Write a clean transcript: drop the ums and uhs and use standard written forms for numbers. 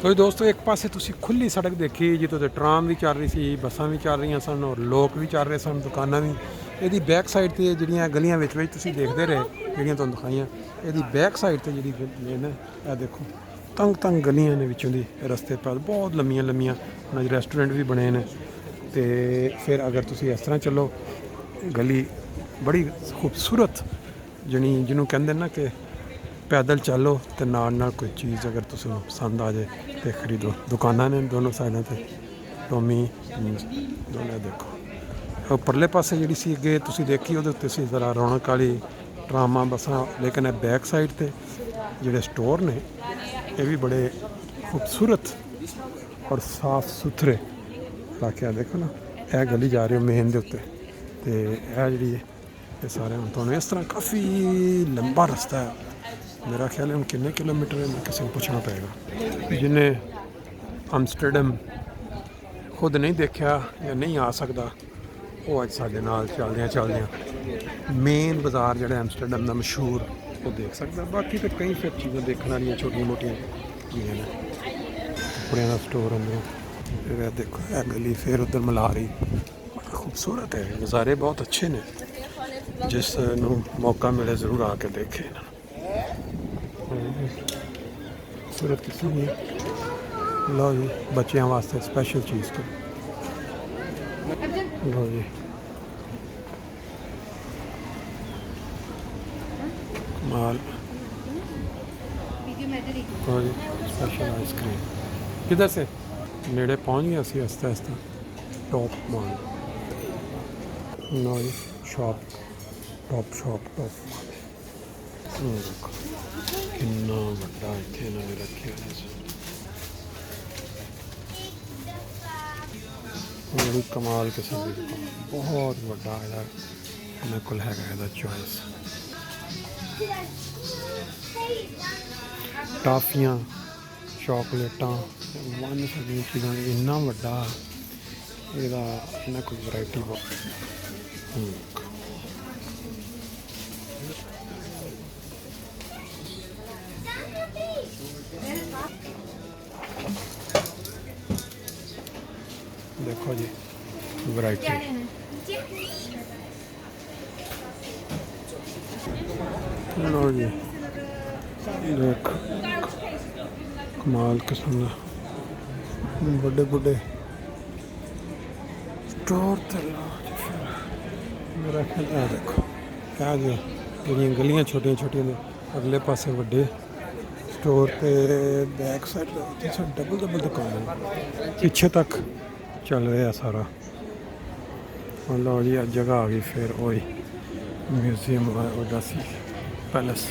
ਸੋ ਦੋਸਤੋ ਇੱਕ ਪਾਸੇ ਤੁਸੀਂ ਖੁੱਲੀ ਸੜਕ ਦੇਖੀ ਜਿੱਥੇ ਤੇ ਟਰਾਮ ਵੀ ਚੱਲ ਰਹੀ ਸੀ, ਬੱਸਾਂ ਵੀ ਚੱਲ ਰਹੀਆਂ ਸਨ ਔਰ ਲੋਕ ਵੀ ਚੱਲ ਰਹੇ ਸਨ, ਦੁਕਾਨਾਂ ਵੀ। ਇਹਦੀ ਬੈਕ ਸਾਈਡ 'ਤੇ ਜਿਹੜੀਆਂ ਗਲੀਆਂ ਵਿੱਚ ਤੁਸੀਂ ਦੇਖਦੇ ਰਹੇ ਜਿਹੜੀਆਂ ਤੁਹਾਨੂੰ ਦਿਖਾਈਆਂ, ਇਹਦੀ ਬੈਕ ਸਾਈਡ 'ਤੇ ਜਿਹੜੀ ਮੇਨ ਹੈ ਇਹ ਦੇਖੋ ਤੰਗ ਗਲੀਆਂ ਨੇ ਵਿੱਚੋਂ ਦੀ ਰਸਤੇ ਪਰ ਬਹੁਤ ਲੰਮੀਆਂ ਉਹਨਾਂ 'ਚ ਰੈਸਟੋਰੈਂਟ ਵੀ ਬਣੇ ਨੇ। ਅਤੇ ਫਿਰ ਅਗਰ ਤੁਸੀਂ ਇਸ ਤਰ੍ਹਾਂ ਚੱਲੋ ਗਲੀ ਬੜੀ ਖੂਬਸੂਰਤ ਜਿਹਨੂੰ ਕਹਿੰਦੇ ਨਾ ਕਿ ਪੈਦਲ ਚੱਲੋ ਅਤੇ ਨਾਲ ਕੋਈ ਚੀਜ਼ ਅਗਰ ਤੁਸੀਂ ਪਸੰਦ ਆ ਜਾਏ ਤਾਂ ਖਰੀਦੋ। ਦੁਕਾਨਾਂ ਨੇ ਦੋਨੋਂ ਸਾਈਡਾਂ 'ਤੇ ਟੋਮੀ ਦੋਨੋਂ ਦੇਖੋ। ਉੱਪਰਲੇ ਪਾਸੇ ਜਿਹੜੀ ਸੀ ਅੱਗੇ ਤੁਸੀਂ ਦੇਖੀ ਉਹਦੇ ਉੱਤੇ ਸੀ ਜ਼ਰਾ ਰੌਣਕ ਵਾਲੀ ਟਰਾਮਾਂ ਬੱਸਾਂ, ਲੇਕਿਨ ਇਹ ਬੈਕ ਸਾਈਡ 'ਤੇ ਜਿਹੜੇ ਸਟੋਰ ਨੇ ਇਹ ਵੀ ਬੜੇ ਖੂਬਸੂਰਤ ਔਰ ਸਾਫ ਸੁਥਰੇ ਇਲਾਕੇ। ਦੇਖੋ ਨਾ ਇਹ ਗਲੀ ਜਾ ਰਹੀ ਹੋ ਮੇਨ ਦੇ ਉੱਤੇ ਅਤੇ ਇਹ ਜਿਹੜੀ ਇਹ ਸਾਰੇ ਹੁਣ ਤੁਹਾਨੂੰ ਇਸ ਤਰ੍ਹਾਂ ਕਾਫੀ ਲੰਬਾ ਰਸਤਾ ਹੈ। ਮੇਰਾ ਖਿਆਲ ਹੈ ਹੁਣ ਕਿੰਨੇ ਕਿਲੋਮੀਟਰ ਹੈ ਕਿਸੇ ਨੂੰ ਪੁੱਛਣਾ ਪਏਗਾ। ਜਿਹਨੇ ਐਮਸਟਰਡਮ ਖੁਦ ਨਹੀਂ ਦੇਖਿਆ ਜਾਂ ਨਹੀਂ ਆ ਸਕਦਾ ਉਹ ਅੱਜ ਸਾਡੇ ਨਾਲ ਚੱਲਦਿਆਂ ਮੇਨ ਬਾਜ਼ਾਰ ਜਿਹੜਾ ਐਮਸਟਰਡਮ ਦਾ ਮਸ਼ਹੂਰ ਉਹ ਦੇਖ ਸਕਦਾ। ਬਾਕੀ ਤਾਂ ਕਈ ਫਿਰ ਚੀਜ਼ਾਂ ਦੇਖਣ ਵਾਲੀਆਂ ਛੋਟੀਆਂ ਮੋਟੀਆਂ ਚੀਜ਼ਾਂ ਨੇ, ਕੱਪੜਿਆਂ ਦਾ ਸਟੋਰ ਅੰਦਰੋਂ। ਫਿਰ ਦੇਖੋ ਇਹ ਗਲੀ ਫਿਰ ਉੱਧਰ ਮਲਾਰੀ ਖੂਬਸੂਰਤ ਹੈ, ਨਜ਼ਾਰੇ ਬਹੁਤ ਅੱਛੇ ਨੇ। ਜਿਸ ਨੂੰ ਮੌਕਾ ਮਿਲੇ ਜ਼ਰੂਰ ਆ ਕੇ ਦੇਖੇ ਇਹਨਾਂ ਨੂੰ। ਖੂਬਸੂਰਤ ਕਿਸਮ ਹੈ। ਲਓ ਜੀ ਬੱਚਿਆਂ ਵਾਸਤੇ ਸਪੈਸ਼ਲ ਚੀਜ਼ ਤੋਂ ਲਓ ਜੀ कमाल। हाँ जी स्पेशल आइसक्रीम किधर से नेड़े पहुँच गए असी आस्ता आस्ता टॉप मॉल। लो जी शॉप टॉप मॉल देखो कितना बड़ा इतने इन्होंने रखे बड़ी कमाल किस्म की दुकान, बहुत बड़ा मेरे को है चॉइस। टाफियाँ चॉकलेटा वन सभी चीज़ों इन्ना वड्डा ਇਹਦਾ ਇਹਨਾਂ ਕੋਈ ਵੈਰਾਈਟੀ देखो जी वैरायटी। लो जी देख कमाल किस्म का बड़े स्टोर ते मेरा ख्याल देखो क्या जो ਜਿਹੜੀਆਂ ਗਲੀਆਂ ਛੋਟੀਆਂ ਨੇ ਅਗਲੇ ਪਾਸੇ ਵੱਡੇ स्टोर पे बैक साइड डबल दुकान पीछे तक चल रहा सारा। लो जी जगह आ गई फिर वही म्यूजियम पैलेस।